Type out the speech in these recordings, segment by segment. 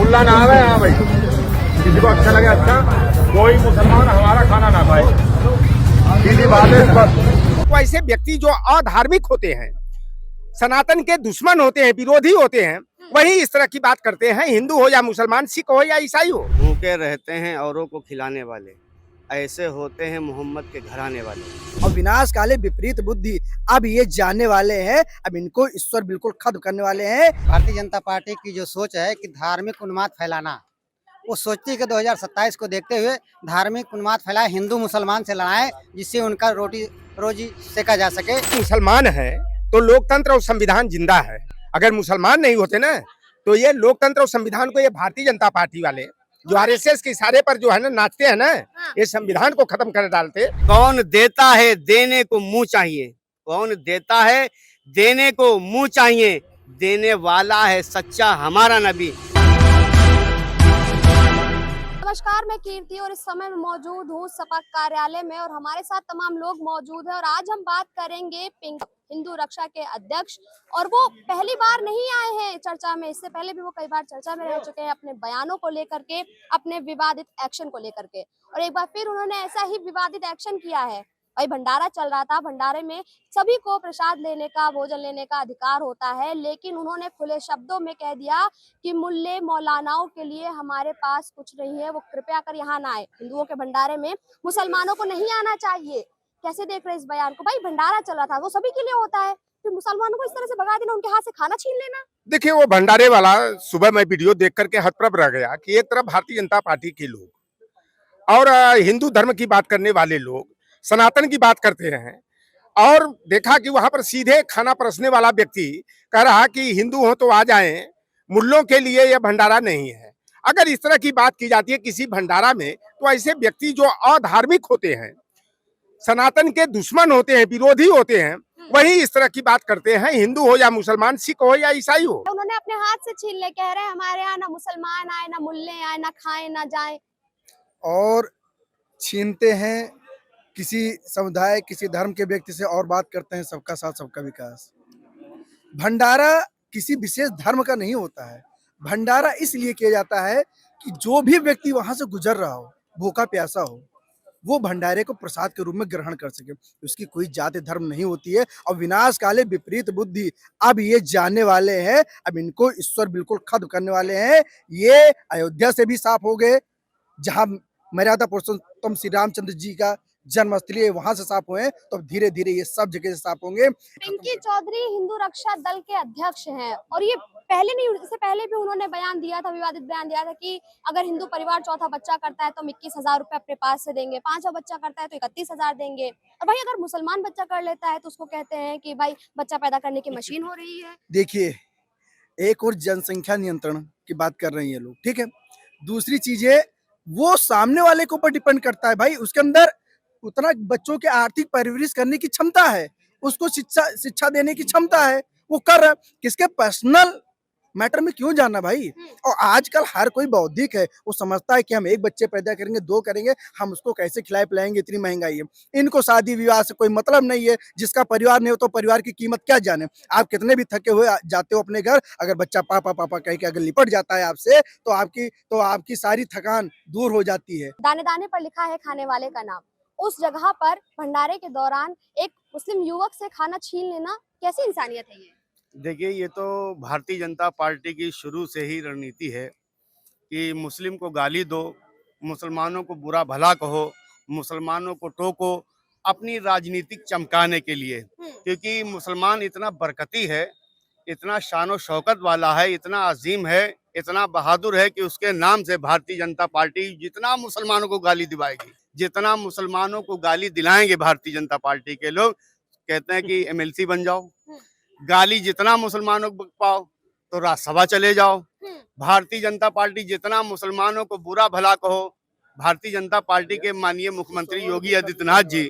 मुल्ला ना आवे हाँ भाई, किसी को अच्छा लगे अच्छा, कोई मुसलमान हमारा खाना ना खाए, सीधी बात है बस। तो ऐसे व्यक्ति जो अधार्मिक होते हैं, सनातन के दुश्मन होते हैं, विरोधी होते हैं, वही इस तरह की बात करते हैं। हिंदू हो या मुसलमान, सिख हो या ईसाई हो। भूखे रहते हैं औरों को खिलाने वाले, ऐसे होते हैं मोहम्मद के घराने वाले। और विनाश काले विपरीत बुद्धि, अब ये जानने वाले हैं, अब इनको ईश्वर बिल्कुल खत्म करने वाले हैं। भारतीय जनता पार्टी की जो सोच है कि धार्मिक उन्माद फैलाना, वो सोचती है कि 2027 को देखते हुए धार्मिक उन्माद फैलाए, हिंदू मुसलमान से लड़ाएं, जिससे उनका रोजी सेका जा सके। मुसलमान है तो लोकतंत्र और संविधान जिंदा है। अगर मुसलमान नहीं होते ना, तो ये लोकतंत्र और संविधान को ये भारतीय जनता पार्टी वाले जो आरएसएस के इशारे पर जो है ना नाचते हैं ना, ये संविधान को खत्म कर डालते। कौन देता है देने को मुंह चाहिए, कौन देता है देने को मुंह चाहिए, देने वाला है सच्चा हमारा नबी। नमस्कार, मैं कीर्ति और इस समय मैं मौजूद हूँ सपा कार्यालय में और हमारे साथ तमाम लोग मौजूद हैं और आज हम बात करेंगे पिंक हिंदू रक्षा के अध्यक्ष। और वो पहली बार नहीं आए हैं चर्चा में, इससे पहले भी वो कई बार चर्चा में रह चुके हैं अपने बयानों को लेकर के, अपने विवादित एक्शन को लेकर के। और एक बार फिर उन्होंने ऐसा ही विवादित एक्शन किया है। भाई भंडारा चल रहा था, भंडारे में सभी को प्रसाद लेने का, भोजन लेने का अधिकार होता है, लेकिन उन्होंने खुले शब्दों में कह दिया कि मुल्ले मौलानाओं के लिए हमारे पास कुछ नहीं है, वो कृपया कर यहाँ ना आए। हिंदुओं के भंडारे में मुसलमानों को नहीं आना चाहिए। कैसे देख रहे इस बयान को? भाई भंडारा चल रहा था, वो सभी के लिए होता है, फिर मुसलमानों को इस तरह से भगा देना, उनके हाथ से खाना छीन लेना। देखिए वो भंडारे वाला, सुबह मैं वीडियो देख करके हतप्रभ रह गया कि एक तरफ भारतीय जनता पार्टी के लोग और हिंदू धर्म की बात करने वाले लोग सनातन की बात करते हैं, और देखा कि वहां पर सीधे खाना परसने वाला व्यक्ति कह रहा कि हिंदू हो तो आ जाएं, मुल्लों के लिए यह भंडारा नहीं है। अगर इस तरह की बात की जाती है किसी भंडारा में, तो ऐसे व्यक्ति जो अधार्मिक होते हैं, सनातन के दुश्मन होते हैं, विरोधी होते हैं, वही इस तरह की बात करते हैं। हिंदू हो या मुसलमान, सिख हो या ईसाई हो। उन्होंने अपने हाथ से छीन ले, कह रहे हैं हमारे यहाँ ना मुसलमान आए, ना मुल्ले आए, ना खाए ना जाए। और छीनते हैं किसी समुदाय, किसी धर्म के व्यक्ति से और बात करते हैं सबका साथ सबका विकास। भंडारा किसी विशेष धर्म का नहीं होता है। भंडारा इसलिए किया जाता है कि जो भी व्यक्ति वहां से गुजर रहा हो, भूखा प्यासा हो, वो भंडारे को प्रसाद के रूप में ग्रहण कर सके। उसकी कोई जाति धर्म नहीं होती है। और विनाश काले विपरीत बुद्धि, अब ये जानने वाले हैं, अब इनको ईश्वर बिल्कुल खत्म करने वाले हैं। ये अयोध्या से भी साफ हो गए, जहां मर्यादा पुरुषोत्तम श्री रामचंद्र जी का जन्मस्थली है, वहां से साफ हुए, तो धीरे धीरे ये सब जगह से साफ होंगे। पिंकी चौधरी हिंदू रक्षा दल के अध्यक्ष हैं और ये पहले नहीं, इससे पहले भी उन्होंने बयान दिया था, विवादित बयान दिया था कि अगर हिंदू परिवार चौथा बच्चा करता है तो हम 21,000 रुपए अपने पास से देंगे, पांचवा बच्चा करता है तो 31,000 देंगे। और भाई अगर मुसलमान बच्चा कर लेता है तो उसको कहते हैं कि भाई बच्चा पैदा करने की मशीन हो रही है। देखिए, एक और जनसंख्या नियंत्रण की बात कर रहे हैं ये लोग, ठीक है। दूसरी चीज है, वो सामने वाले के ऊपर डिपेंड करता है। भाई उसके अंदर उतना बच्चों के आर्थिक परवरिश करने की क्षमता है, उसको शिक्षा देने की क्षमता है, वो कर रहा है। किसके पर्सनल मैटर में क्यों जाना भाई। और आजकल हर कोई बौद्धिक है, वो समझता है कि हम एक बच्चे पैदा करेंगे, दो करेंगे, हम उसको कैसे खिलाए पिलाएंगे, इतनी महंगाई है। इनको शादी विवाह से कोई मतलब नहीं है। जिसका परिवार नहीं हो तो परिवार की कीमत क्या जाने। आप कितने भी थके हुए जाते हो अपने घर, अगर बच्चा पापा पापा कह के अगर लिपट जाता है आपसे, तो आपकी सारी थकान दूर हो जाती है। दाने दाने पर लिखा है खाने वाले का नाम। उस जगह पर भंडारे के दौरान एक मुस्लिम युवक से खाना छीन लेना, कैसी इंसानियत है ये? देखिए, ये तो भारतीय जनता पार्टी की शुरू से ही रणनीति है कि मुस्लिम को गाली दो, मुसलमानों को बुरा भला कहो, मुसलमानों को टोको, अपनी राजनीतिक चमकाने के लिए। क्योंकि मुसलमान इतना बरकती है, इतना शान शौकत वाला है, इतना अजीम है, इतना बहादुर है कि उसके नाम से भारतीय जनता पार्टी जितना मुसलमानों को गाली दिलाएगी, जितना मुसलमानों को गाली दिलाएंगे भारतीय जनता पार्टी के लोग, कहते हैं कि एमएलसी बन जाओ। गाली जितना मुसलमानों को पाओ तो राज्यसभा चले जाओ। भारतीय जनता पार्टी जितना मुसलमानों को बुरा भला कहो, भारतीय जनता पार्टी के माननीय मुख्यमंत्री योगी आदित्यनाथ जी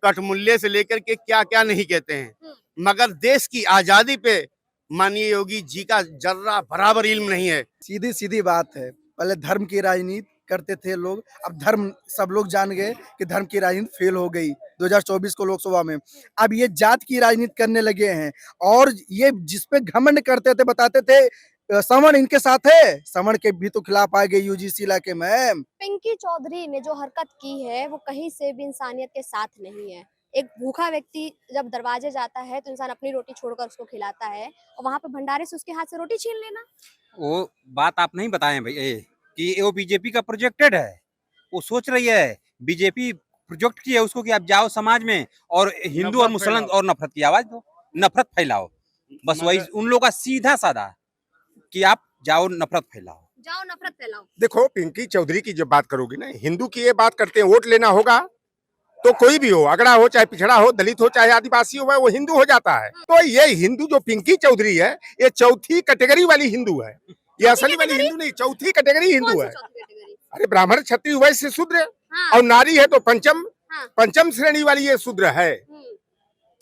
कठमुल्ले से लेकर के क्या क्या नहीं कहते हैं, मगर देश की आजादी पे माननीय योगी जी का जर्रा बराबर इल्म नहीं है। सीधी सीधी बात है, पहले धर्म की राजनीति करते थे लोग, अब धर्म सब लोग जान गए कि धर्म की राजनीति फेल हो गई 2024 को लोकसभा में। अब ये जात की राजनीति करने लगे हैं। और ये जिस पे घमंड करते थे, बताते थे श्रवण इनके साथ है, श्रवण के भी तो खिलाफ आ गए यूजीसी इलाके में। पिंकी चौधरी ने जो हरकत की है वो कहीं से भी इंसानियत के साथ नहीं है। एक भूखा व्यक्ति जब दरवाजे जाता है तो इंसान अपनी रोटी छोड़कर उसको खिलाता है और वहां पे भंडारे से उसके हाथ से रोटी छीन लेना। वो बात आप नहीं बताएं भाई कि वो बीजेपी का प्रोजेक्टेड है। वो सोच रही है, बीजेपी प्रोजेक्ट की है उसको कि आप जाओ समाज में और हिंदू और मुसलमान और नफरत की आवाज दो, नफरत फैलाओ। बस वही उन लोगों का सीधा साधा कि आप जाओ नफरत फैलाओ। जाओ नफरत फैलाओ। देखो, पिंकी चौधरी की जब बात करोगी ना, हिंदू की ये बात करते हैं, वोट लेना होगा तो कोई भी हो, अगड़ा हो चाहे पिछड़ा हो, दलित हो चाहे आदिवासी हो, वो हिंदू हो जाता है। तो ये हिंदू जो पिंकी चौधरी है, ये चौथी कैटेगरी वाली हिंदू है। ये असली वाली हिंदू नहीं, चौथी कैटेगरी हिंदू है। अरे ब्राह्मण क्षत्रिय वैश्य शूद्र, और नारी है तो पंचम श्रेणी वाली ये शूद्र है।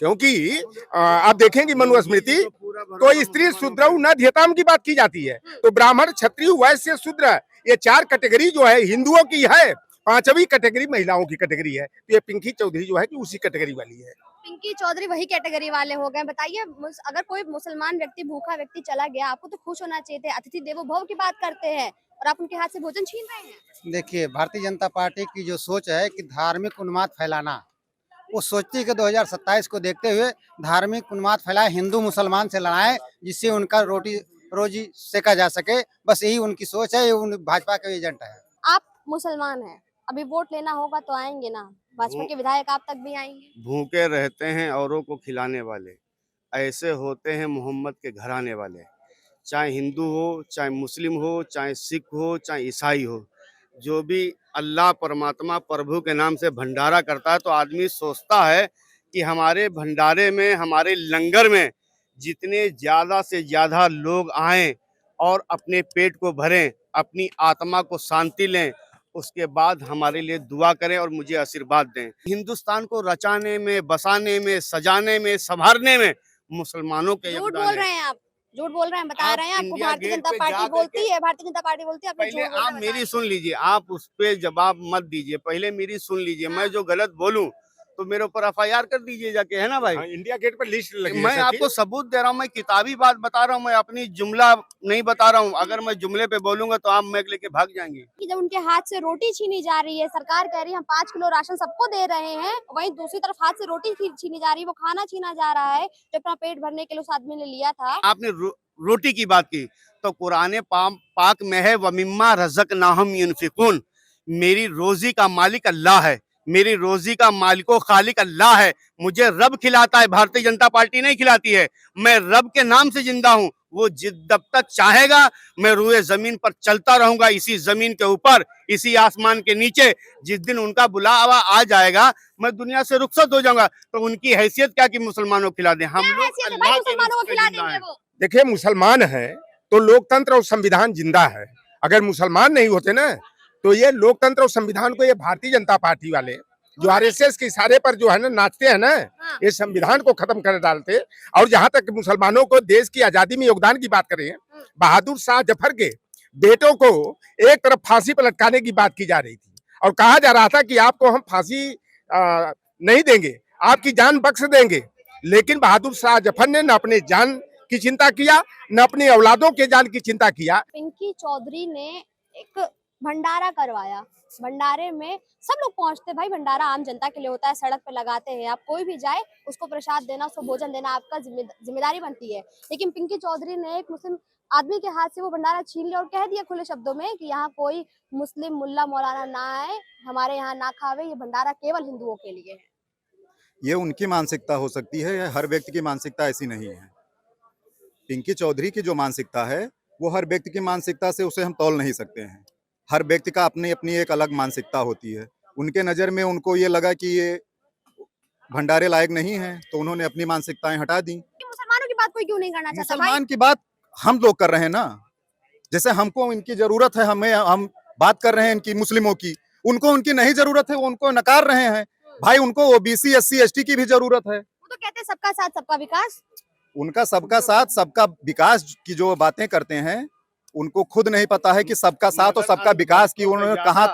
क्योंकि आप देखेंगे मनुस्मृति तो स्त्री शूद्र नध्यताम की बात की जाती है। तो ब्राह्मण क्षत्रिय वैश्य शूद्र ये 4 कैटेगरी जो है हिंदुओं की है, 5वीं कैटेगरी महिलाओं की कैटेगरी है। तो ये पिंकी चौधरी जो है कि उसी कैटेगरी वाली है। पिंकी चौधरी वही कैटेगरी वाले हो गए। बताइए, अगर कोई मुसलमान व्यक्ति भूखा व्यक्ति चला गया, आपको तो खुश होना चाहिए थे। अतिथि देवो भव की बात करते हैं और आप उनके हाथ से भोजन छीन रहे हैं। देखिए, भारतीय जनता पार्टी की जो सोच है कि धार्मिक उन्माद फैलाना, वो सोचती है कि 2027 को देखते हुए धार्मिक उन्माद फैलाए, हिंदू मुसलमान से लड़ाए, जिससे उनका रोजी सेका जा सके। बस यही उनकी सोच है, ये उन भाजपा के एजेंट है। आप मुसलमान हैं, अभी वोट लेना होगा तो आएंगे ना? भाजपा के विधायक आप तक भी आएंगे। भूखे रहते हैं औरों को खिलाने वाले, ऐसे होते हैं मोहम्मद के घराने वाले। चाहे हिंदू हो, चाहे मुस्लिम हो, चाहे सिख हो, चाहे ईसाई हो, जो भी अल्लाह परमात्मा प्रभु के नाम से भंडारा करता है तो आदमी सोचता है कि हमारे भंडारे में, हमारे लंगर में जितने ज़्यादा से ज़्यादा लोग आएं और अपने पेट को भरें, अपनी आत्मा को शांति लें, उसके बाद हमारे लिए दुआ करें और मुझे आशीर्वाद दें। हिंदुस्तान को रचाने में, बसाने में, सजाने में, संभालने में मुसलमानों के झूठ योगदान बोल है। रहे हैं आप, झूठ बोल रहे हैं। बता आप रहे हैं आपको इंडिया भारतीय गेट जनता पे पार्टी जा बोलती है, भारतीय जनता पार्टी बोलती है। आपने पहले झूठ बोल आप रहे मेरी सुन लीजिए, आप उस पे जवाब मत दीजिए, पहले मेरी सुन लीजिए। मैं जो गलत बोलूं तो मेरे ऊपर एफआईआर कर दीजिए जाके, है ना भाई? इंडिया गेट पर लिस्ट लगी है मैं सबकी। आपको सबूत दे रहा हूँ, मैं किताबी बात बता रहा हूँ, मैं अपनी जुमला नहीं बता रहा हूँ। अगर मैं जुमले पे बोलूंगा तो आप मैक लेके भाग जाएंगे। कि जब उनके हाथ से रोटी छीनी जा रही है, सरकार कह रही है हम 5 किलो राशन सबको दे रहे हैं, वहीं दूसरी तरफ हाथ से रोटी छीनी जा रही है, वो खाना छीना जा रहा है जो अपना पेट भरने के लिए उस आदमी ने लिया था। आपने रोटी की बात की तो कुरान पाक में है, वमिम्मा रज़क़नाहुम युनफिकून, मेरी रोजी का मालिक अल्लाह है, मेरी रोजी का मालिको खालिक अल्लाह है। मुझे रब खिलाता है, भारतीय जनता पार्टी नहीं खिलाती है। मैं रब के नाम से जिंदा हूँ, वो जब तक चाहेगा मैं रूए जमीन पर चलता रहूंगा, इसी जमीन के ऊपर, इसी आसमान के नीचे। जिस दिन उनका बुलावा आ जाएगा मैं दुनिया से रुखसत हो जाऊंगा, तो उनकी हैसियत क्या कि मुसलमानों को खिला दें? हम लोग हैसियत है भाई, अल्लाह के मुसलमानों को रिज़्क़ पे खिला जिंदा देंगे हैं। वो। देखिए, मुसलमान है तो लोकतंत्र और संविधान जिंदा है। अगर मुसलमान नहीं होते ना तो ये लोकतंत्र और संविधान को ये भारतीय जनता पार्टी वाले जो आरएसएस के इशारे पर जो है ना नाचते हैं ना, ये संविधान को खत्म कर डालते। और जहां तक मुसलमानों को देश की आजादी में योगदान की बात करें, बहादुर शाह जफर के बेटों को एक तरफ फांसी पर लटकाने की बात की जा रही थी और कहा जा रहा था कि आपको हम फांसी नहीं देंगे, आपकी जान बख्श देंगे। लेकिन बहादुर शाह जफर ने न अपने जान की चिंता किया, न अपनी औलादों के जान की चिंता किया। पिंकी चौधरी ने एक भंडारा करवाया। भंडारे में सब लोग पहुंचते भाई, भंडारा आम जनता के लिए होता है, सड़क पे लगाते हैं। आप कोई भी जाए उसको प्रसाद देना, उसको भोजन देना आपका जिम्मेदारी बनती है। लेकिन पिंकी चौधरी ने एक मुस्लिम आदमी के हाथ से वो भंडारा छीन लिया और कह दिया खुले शब्दों में कि यहाँ कोई मुस्लिम मुल्ला मौलाना ना आए, हमारे यहाँ ना खावे, ये भंडारा केवल हिंदुओं के लिए है। ये उनकी मानसिकता हो सकती है, हर व्यक्ति की मानसिकता ऐसी नहीं है। पिंकी चौधरी की जो मानसिकता है वो हर व्यक्ति की मानसिकता से उसे हम तौल नहीं सकते हैं। हर व्यक्ति का अपनी अपनी एक अलग मानसिकता होती है। उनके नज़र में उनको ये लगा कि ये भंडारे लायक नहीं है तो उन्होंने अपनी मानसिकताएं हटा दी। मुसलमानों की बात कोई क्यों नहीं करना चाहता भाई? मुसलमान की बात हम लोग कर रहे हैं ना, जैसे हमको इनकी जरूरत है, हम बात कर रहे हैं इनकी मुस्लिमों की, उनको उनकी नहीं जरूरत है, वो उनको नकार रहे हैं। भाई उनको ओबीसी एससी एसटी की भी जरूरत है। वो तो कहते हैं सबका साथ सबका विकास। उनका सबका साथ सबका विकास की जो बातें करते हैं उनको खुद नहीं पता है कि सबका साथ और सबका विकास की उन्होंने कहाँ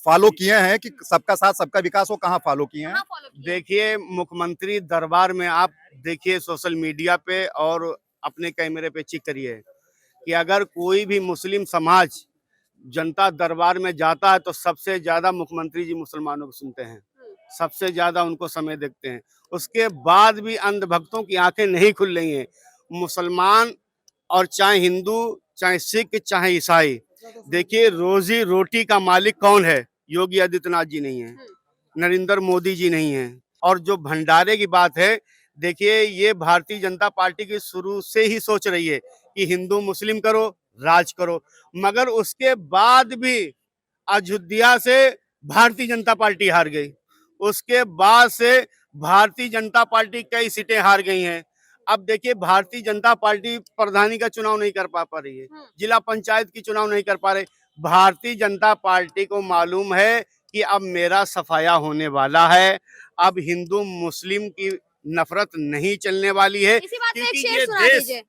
फॉलो किए हैं, कि सबका साथ सबका विकास वो कहाँ फॉलो किए हैं। देखिए, मुख्यमंत्री दरबार में आप देखिए सोशल मीडिया पे और अपने कैमरे पे चेक करिए, कि अगर कोई भी मुस्लिम समाज जनता दरबार में जाता है तो सबसे ज्यादा मुख्यमंत्री जी मुसलमानों को सुनते हैं, सबसे ज्यादा उनको समय देखते हैं। उसके बाद भी अंधभक्तों की आंखें नहीं खुल रही हैं। मुसलमान और चाहे हिंदू, चाहे सिख, चाहे ईसाई, देखिए रोजी रोटी का मालिक कौन है? योगी आदित्यनाथ जी नहीं है, नरेंद्र मोदी जी नहीं है। और जो भंडारे की बात है, देखिए ये भारतीय जनता पार्टी की शुरू से ही सोच रही है कि हिंदू मुस्लिम करो, राज करो, मगर उसके बाद भी अयोध्या से भारतीय जनता पार्टी हार गई। उसके बाद से भारतीय जनता पार्टी कई सीटें हार गई हैं। अब देखिए भारतीय जनता पार्टी प्रधानी का चुनाव नहीं कर पा रही है, जिला पंचायत की चुनाव नहीं कर पा रहे। भारतीय जनता पार्टी को मालूम है कि अब मेरा सफाया होने वाला है, अब हिंदू मुस्लिम की नफरत नहीं चलने वाली है, इसी बात पे एक क्योंकि शेर सुना दीजिए।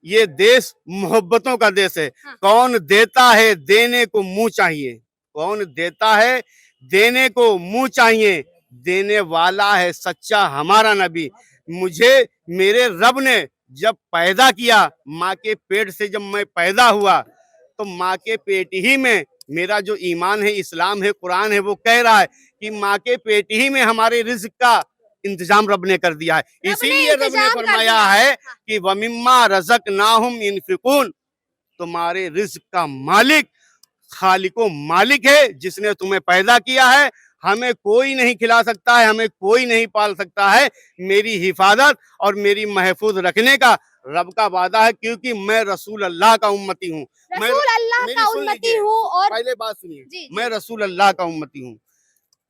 ये देश मोहब्बतों का देश है। हाँ। कौन देता है देने को मुंह चाहिए, कौन देता है देने को मुंह चाहिए, देने वाला है सच्चा हमारा नबी। मुझे मेरे रब ने जब पैदा किया, माँ के पेट से जब मैं पैदा हुआ, तो माँ के पेट ही में मेरा जो ईमान है, इस्लाम है, कुरान है, वो कह रहा है कि माँ के पेट ही में हमारे रिज्क का इंतजाम रब ने कर दिया है। इसीलिए रब ने इंतजाम कर फरमाया दिया। है कि वमिम्मा रज़क़नाहुम युनफ़िक़ून, तुम्हारे रिज्क का मालिक खालिको मालिक है, जिसने तुम्हें पैदा किया है। हमें कोई नहीं खिला सकता है, हमें कोई नहीं पाल सकता है। मेरी हिफाजत और मेरी महफूज रखने का रब का वादा है, क्योंकि मैं रसूल अल्लाह का उम्मती हूँ। मैं रसूल अल्लाह मेरी का सुन उम्मती लीजिए, हूँ और पहले बात सुनिए, जी, मैं रसूल अल्लाह का उम्मती हूँ।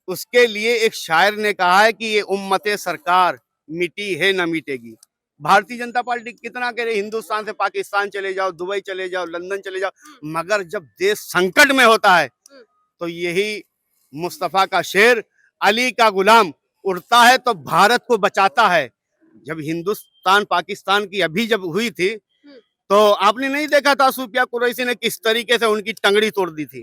उसके लिए एक शायर ने कहा है कि ये उम्मते सरकार मिटी है न मिटेगी। भारतीय जनता पार्टी कितना कह रही, हिंदुस्तान से पाकिस्तान चले जाओ, दुबई चले जाओ, लंदन चले जाओ, मगर जब देश संकट में होता है तो यही मुस्तफा का शेर, अली का गुलाम उड़ता है तो भारत को बचाता है। जब हिंदुस्तान पाकिस्तान की अभी जब हुई थी, तो आपने नहीं देखा था सूफिया कुरैशी ने किस तरीके से उनकी टंगड़ी तोड़ दी थी,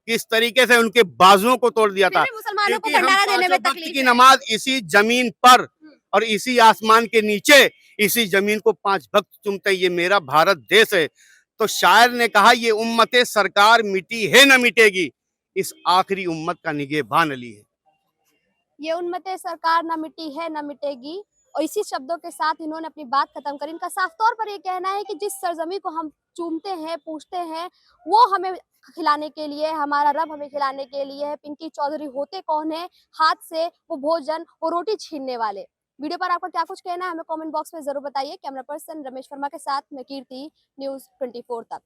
किस तरीके से उनके बाजुओं को तोड़ दिया फिर था। भी मुसलमानों को क्योंकि हम भंडारा देने में पांचों वक्त तकलीफ की है। नमाज इसी जमीन पर और इसी आसमान के नीचे, इसी जमीन को 5 वक्त चुमते, ये मेरा भारत देश है। तो शायर ने कहा ये उम्मते सरकार मिटी है न मिटेगी, इस आखिरी उम्मत का निगहबान अली है। ये उम्मते सरकार न मिटी है न मिटेगी, और इसी शब्दों के साथ इन्होंने अपनी बात खत्म करी। इनका साफ तौर पर ये कहना है कि जिस सरजमी को हम चूमते हैं, पूछते हैं, वो हमें खिलाने के लिए, हमारा रब हमें खिलाने के लिए है। पिंकी चौधरी होते कौन है हाथ से वो भोजन, वो रोटी छीनने वाले? वीडियो पर आपका क्या कुछ कहना है हमें कमेंट बॉक्स में जरूर बताइए। कैमरा पर्सन रमेश वर्मा के साथ मैं कीर्ति, न्यूज़ 24 तक।